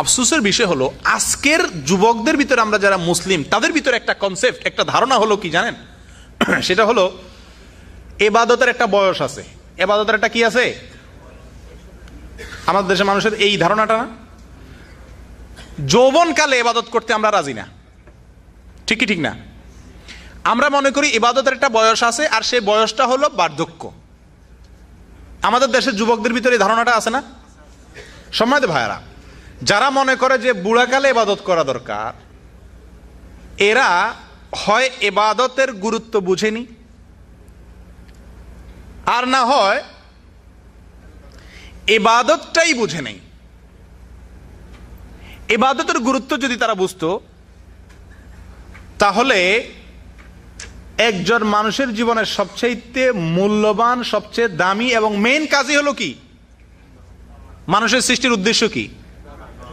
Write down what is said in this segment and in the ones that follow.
আফসোসের বিষয় হলো আজকের যুবকদের ভিতরে আমরা যারা মুসলিম তাদের ভিতরে একটা কনসেপ্ট, একটা ধারণা হলো কি জানেন, সেটা হলো ইবাদতের একটা বয়স আছে। ইবাদতের একটা কি আছে? আমাদের দেশের মানুষের এই ধারণাটা না, যৌবনকালে ইবাদত করতে আমরা রাজি না। ঠিক কি ঠিক না? আমরা মনে করি ইবাদতের একটা বয়স আছে, আর সেই বয়সটা হলো বার্ধক্য। আমাদের দেশের যুবকদের ভিতরে এই ধারণাটা আছে না? সম্মানিত ভাইয়ারা, যারা মনে করে যে বুড়াকালে ইবাদত করা দরকার, এরা হয় ইবাদতের গুরুত্ব বুঝেনি, আর না হয় ইবাদতটাই বুঝে নেই। ইবাদতের গুরুত্ব যদি তারা বুঝতো, তাহলে একজন মানুষের জীবনের সবচেয়ে মূল্যবান, সবচেয়ে দামি এবং মেইন কাজই হলো কি? মানুষের সৃষ্টির উদ্দেশ্য কি?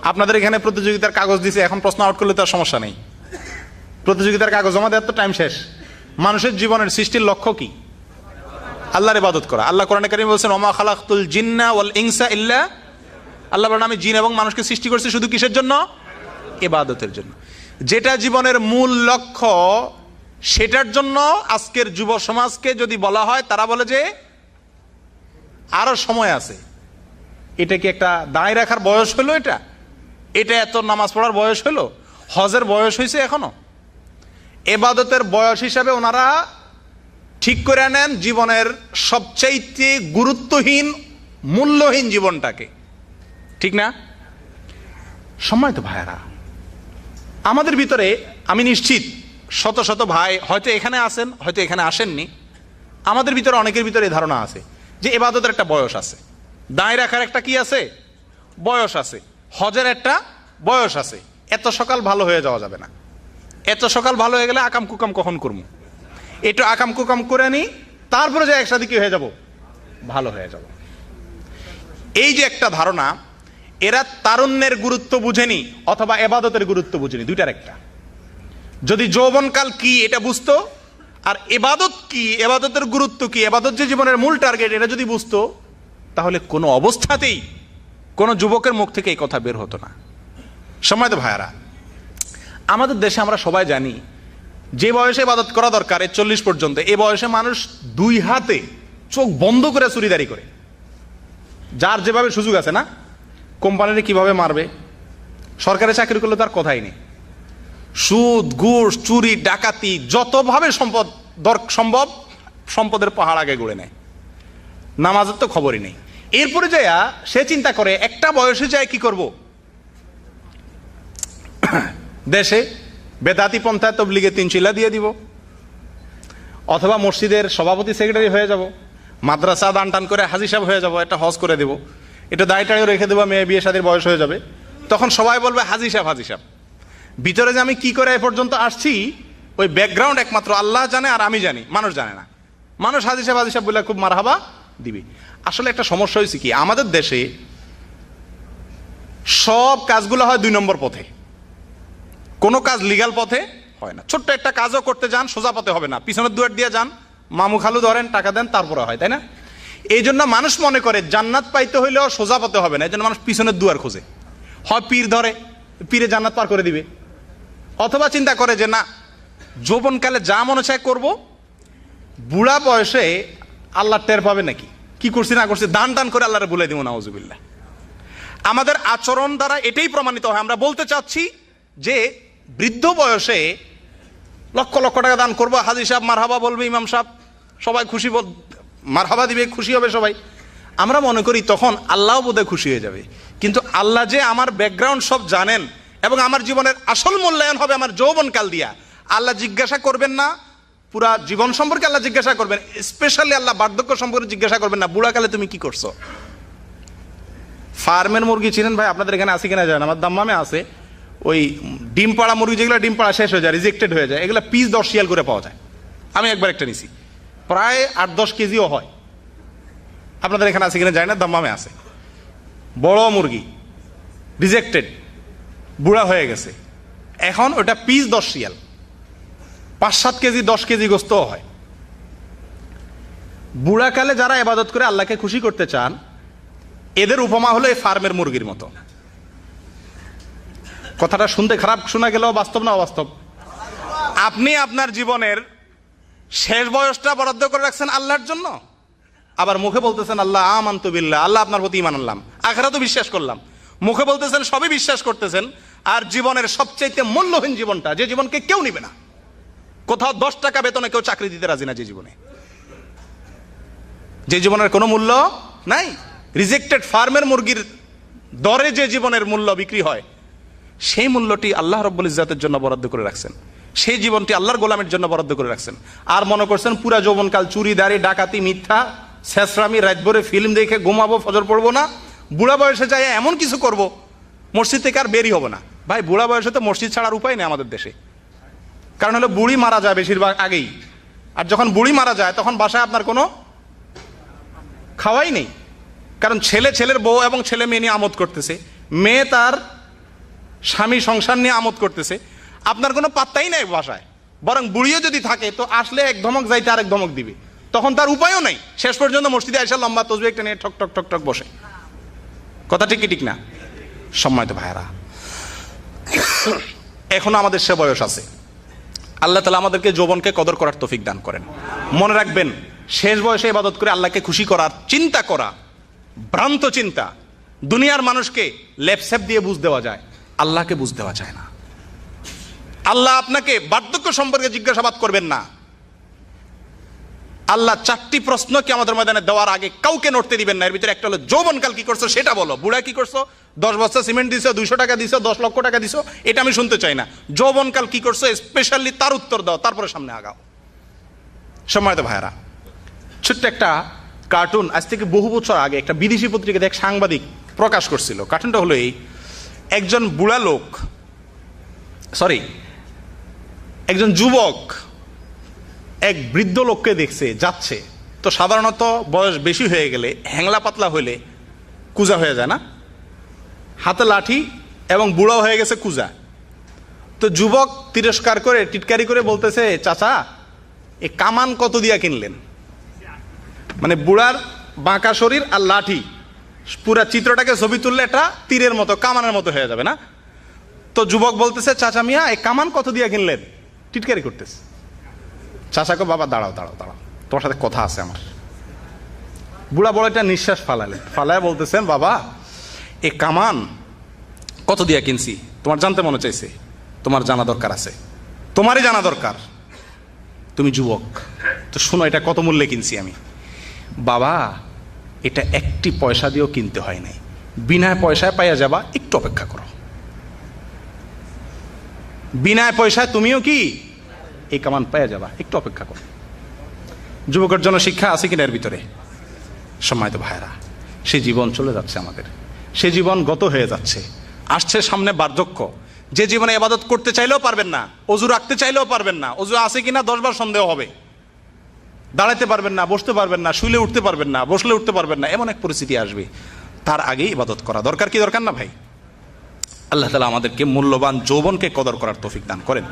আপনাদের এখানে প্রতিযোগিতার কাগজ দিছে, এখন প্রশ্ন আউট করলে তার সমস্যা নেই। প্রতিযোগিতার কাগজ জমা দেওয়ার তো টাইম শেষ। মানুষের জীবনের সৃষ্টির লক্ষ্য কি? আল্লাহর ইবাদত করা। আল্লাহ কোরআনে কারীমে বলেছেন, ওমা খালাকতুল জিন্না ওয়াল ইনসা ইল্লা, আল্লাহ বলেন আমি জিন এবং মানুষকে সৃষ্টি করেছি শুধু কিসের জন্য? ইবাদতের জন্য। যেটা জীবনের মূল লক্ষ্য, সেটার জন্য আজকের যুব সমাজকে যদি বলা হয়, তারা বলে যে আরো সময় আছে। এটা কি একটা দাঁড়ায় রাখার বয়স হলো? এটা এত নামাজ পড়ার বয়স হলো? হজের বয়স হয়েছে এখনো? ইবাদতের বয়স হিসাবে ওনারা ঠিক করে নেন জীবনের সবচাইতে গুরুত্বহীন, মূল্যহীন জীবনটাকে। ঠিক না? সম্মানিত ভাইয়ারা, আমাদের ভিতরে আমি নিশ্চিত শত শত ভাই হয়তো এখানে আসেন, হয়তো এখানে আসেননি, আমাদের ভিতরে অনেকের ভিতরে ধারণা আছে যে ইবাদতের একটা বয়স আছে, দাঁড়ায় রাখার একটা কি আছে? বয়স আছে, হজের একটা বয়স আছে। এত সকাল ভালো হয়ে যাওয়া যাবে না। এত সকাল ভালো হয়ে গেলে আকাম কুকাম কখন করবো? একটু আকাম কুকাম করে নি, তারপরে যে একসাথে কি হয়ে যাব? ভালো হয়ে যাব। এই যে একটা ধারণা, এরা তারুণ্যের গুরুত্ব বুঝেনি অথবা ইবাদতের গুরুত্ব বুঝেনি, দুইটার একটা। যদি যৌবনকাল কি এটা বুঝতো, আর ইবাদত কি, ইবাদতের গুরুত্ব কি, ইবাদত যে জীবনের মূল টার্গেট, এটা যদি বুঝতো, তাহলে কোনো অবস্থাতেই কোনো যুবকের মুখ থেকে এই কথা বের হতো না। সম্মানিত ভাইয়ারা, আমাদের দেশে আমরা সবাই জানি যে বয়সে ইবাদত করা দরকার 40 পর্যন্ত, এই বয়সে মানুষ দুই হাতে চোখ বন্ধ করে চুরিদারি করে। যার যেভাবে সুযোগ আছে না, কোম্পানিতে কিভাবে মারবে, সরকারি চাকরি করলে তার কথাই নেই। সুদ, ঘুষ, চুরি, ডাকাতি, যতভাবে সম্ভব সম্পদের পাহাড় আগে গড়ে নেয়। নামাজের তো খবরই নেই। এরপরে যাইয়া সে চিন্তা করে একটা বয়সে যায় কি করব, দেশে বেদাতি পন্থায় তবলিগে 3 চিল্লা দিয়ে দিব, অথবা মসজিদের সভাপতি সেক্রেটারি হয়ে যাব, মাদ্রাসা দান টান করে হাজি সাহেব হয়ে যাব, একটা হজ করে দেব, এটা দায়টাও রেখে দেবো, মেয়ে বিয়ে শাদীর বয়স হয়ে যাবে। তখন সবাই বলবে হাজি সাহেব, হাজি সাহেব। ভিতরে যে আমি কি করে এ পর্যন্ত আসছি, ওই ব্যাকগ্রাউন্ড একমাত্র আল্লাহ জানে আর আমি জানি, মানুষ জানে না। মানুষ হাজি সাহেব, হাজি সাহেব বলে খুব মারহাবা দিবি। আসলে একটা সমস্যা হয়েছে কি, আমাদের দেশে সব কাজগুলো হয় 2 নম্বর পথে, কোনো কাজ লিগ্যাল পথে হয় না। ছোট্ট একটা কাজও করতে যান, সোজা পথে হবে না, পিছনের দুয়ার দিয়ে যান, মামু খালু ধরেন, টাকা দেন, তারপরে হয়, তাই না? এই জন্য মানুষ মনে করে জান্নাত পাইতে হইলেও সোজা পথে হবে না, এই জন্য মানুষ পিছনের দুয়ার খোঁজে। হয় পীর ধরে, পীরে জান্নাত পার করে দিবে, অথবা চিন্তা করে যে না, যৌবনকালে যা মনে চায় করবো, বুড়া বয়সে আল্লাহ টের পাবে নাকি কি করছি না করছি, দান টান করে আল্লাহরে বলে দিব, নাউজুবিল্লাহ। আমাদের আচরণ দ্বারা এটাই প্রমাণিত হয়। আমরা বলতে চাচ্ছি যে বৃদ্ধ বয়সে লক্ষ লক্ষ টাকা দান করবো, হাজি সাহেব মারহাবা বলবে, ইমাম সাহেব সবাই খুশি, মারহাবা দিবে, খুশি হবে সবাই। আমরা মনে করি তখন আল্লাহ বোধহয় খুশি হয়ে যাবে। কিন্তু আল্লাহ যে আমার ব্যাকগ্রাউন্ড সব জানেন এবং আমার জীবনের আসল মূল্যায়ন হবে আমার যৌবনকাল দিয়া। আল্লাহ জিজ্ঞাসা করবেন না পুরা জীবন সম্পর্কে, আল্লাহ জিজ্ঞাসা করবেন স্পেশালি, আল্লাহ বার্ধক্য সম্পর্কে জিজ্ঞাসা করবেন না বুড়াকালে তুমি কি করছো। ফার্মের মুরগি ছিলেন ভাই, আপনাদের এখানে আছে কিনা জানেন, আমার দাম্মামে আছে। ওই ডিম পাড়া মুরগি, যেগুলো ডিম পাড়া শেষ হয়ে যায়, রিজেক্টেড হয়ে যায়, এগুলো পিস 10 রিয়াল করে পাওয়া যায়। আমি একবার একটা নিছি, প্রায় 8-10 কেজিও হয়। আপনাদের এখানে আছে কিনা জানি না, দাম্মামে আছে। বড় মুরগি রিজেক্টেড, বুড়া হয়ে গেছে, এখন ওটা পিস 10 রিয়াল, 5-7 কেজি 10 কেজি গোস্তও হয়। বুড়াকালে যারা ইবাদত করে আল্লাহকে খুশি করতে চান, এদের উপমা হলো এই ফার্মের মুরগির মতো। কথাটা শুনতে খারাপ শোনা গেলেও বাস্তব না অবাস্তব? আপনি আপনার জীবনের শেষ বয়সটা বরাদ্দ করে রাখছেন আল্লাহর জন্য, আবার মুখে বলতেছেন আল্লাহ আমানতু বিল্লাহ, আল্লাহ আপনার প্রতি ঈমান আনলাম, আখিরাতও বিশ্বাস করলাম। মুখে বলতেছেন সবই বিশ্বাস করতেছেন, আর জীবনের সবচেয়ে মূল্যহীন জীবনটা, যে জীবনকে কেউ নিবে না, কোথাও 10 টাকা বেতনে কেউ চাকরি দিতে রাজি না, যে জীবনের কোনো মূল্য নাই, রিজেক্টেড ফার্মের মুরগির দরে যে জীবনের মূল্য বিক্রি হয়, সেই মূল্যটি আল্লাহ রাব্বুল ইজ্জাতের জন্য বরাদ্দ করে রাখছেন, সেই জীবনটি আল্লাহর গোলামের জন্য বরাদ্দ করে রাখছেন। আর মনে করছেন পুরা যৌবনকাল চুরি দাড়ি ডাকাতি মিথ্যা শেষরামি রাত ভরে ফিল্ম দেখে ঘুমাবো, ফজর পড়বো না, বুড়া বয়সে যাই এমন কিছু করব মসজিদ থেকে আর বেরই হবে না। ভাই বুড়া বয়সে তো মসজিদ ছাড়ার উপায় নেই আমাদের দেশে, কারণ হলো বুড়ি মারা যায় বেশিরভাগ আগেই, আর যখন বুড়ি মারা যায় তখন বাসায় আপনার কোনো খাওয়াই নেই, কারণ ছেলের বউ এবং ছেলে মেয়ে নিয়ে আমোদ করতেছে, মেয়ে তার স্বামী সংসার নিয়ে আমোদ করতেছে, আপনার কোনো পাত্তাই নেই বাসায়। বরং বুড়িও যদি থাকে তো আসলে এক ধমক যাইতে আরেক ধমক দিবে, তখন তার উপায়ও নাই, শেষ পর্যন্ত মসজিদে আইসা লম্বা তসবিহ একটা নিয়ে ঠক ঠক ঠক ঠক বসে। কথা ঠিক কি ঠিক না? সম্মানিত ভাইয়েরা, এখনো আমাদের সে বয়স আছে। আল্লাহ তাআলা আমাদেরকে যৌবনকে কদর করার তৌফিক দান করেন। মনে রাখবেন, শেষ বয়সে ইবাদত করে আল্লাহকে খুশি করার চিন্তা করা ভ্রান্ত চিন্তা। দুনিয়ার মানুষকে লেপসেপ দিয়ে বুঝ দেওয়া যায়, আল্লাহকে বুঝ দেওয়া যায় না। আল্লাহ আপনাকে বার্ধক্য সম্পর্কে জিজ্ঞাসাবাদ করবেন না। আল্লাহ 4টি প্রশ্ন কিয়ামতের ময়দানে দেওয়ার আগে কাউকে নড়তে দিবেন না। এর ভিতরে একটা হলো যৌবনকাল কি করছো সেটা বলো, বুড়া কি করছো, 10 বস্তা সিমেন্ট দিছো, 200 টাকা দিছো, 10 লক্ষ টাকা দিছো, এটা আমি শুনতে চাই না। যৌবনকাল কি করছো স্পেশালি তার উত্তর দাও, তারপরে সামনে আগাও। সম্মানিত ভাইয়েরা, ছোট্ট একটা কার্টুন আজ থেকে বহু বছর আগে একটা বিদেশি পত্রিকাতে এক সাংবাদিক প্রকাশ করছিল। কার্টুনটা হলো এই, একজন বুড়া লোক, একজন যুবক এক বৃদ্ধ লোককে দেখছে যাচ্ছে। তো সাধারণত বয়স বেশি হয়ে গেলে, হ্যাংলা পাতলা হইলে কুজা হয়ে যায় না, হাতে লাঠি এবং বুড়াও হয়ে গেছে কুজা। তো যুবক তিরস্কার করে টিটকারি করে বলতেছে, চাচা এ কামান কত দিয়া কিনলেন? মানে বুড়ার বাঁকা শরীর আর লাঠি, পুরা চিত্রটাকে ছবি তুললে এটা তীরের মতো কামানের মতো হয়ে যাবে না? তো যুবক বলতেছে, চাচা মিয়া এই কামান কত দিয়া কিনলেন? টিটকারি করতেছে। চাচাকে, বাবা দাঁড়াও দাঁড়াও দাঁড়াও, তোমার সাথে কথা আছে আমার। বুড়া বড় একটা নিঃশ্বাস ফালায় বলতেছেন, বাবা এ কামান কত দিয়া কিনছি তোমার জানতে মনে চাইছে? তোমার জানা দরকার আছে, তোমারই জানা দরকার, তুমি যুবক, তো শোনো এটা কত মূল্যে কিনছি আমি। বাবা এটা 1টি পয়সা দিয়েও কিনতে হয় নাই, বিনা পয়সায় পাইয়া যাবা, একটু অপেক্ষা করো। বিনা পয়সায় তুমিও কি এই কামান পাইয়া যাবা, একটু অপেক্ষা করো। যুবকের জন্য শিক্ষা আছে কিনা এর ভিতরে? সম্মানিত ভাইরা, সে জীবন চলে যাচ্ছে আমাদের, সে জীবন গত হয়ে যাচ্ছে, আসছে সামনে বার্ধক্য। যে জীবনে ইবাদত করতে চাইলেও পারবেন না, অজু রাখতে চাইলেও পারবেন না, অজু আছে কিনা 10 বার সন্দেহ হবে, দাঁড়াতে পারবেন না, বসতে পারবেন না, শুলে উঠতে পারবেন না, বসলে উঠতে পারবেন না, এমন এক পরিস্থিতি আসবে। তার আগেই ইবাদত করা দরকার কি দরকার না ভাই? আল্লাহ তাআলা আমাদেরকে মূল্যবান যৌবনকে কদর করার তৌফিক দান করেন।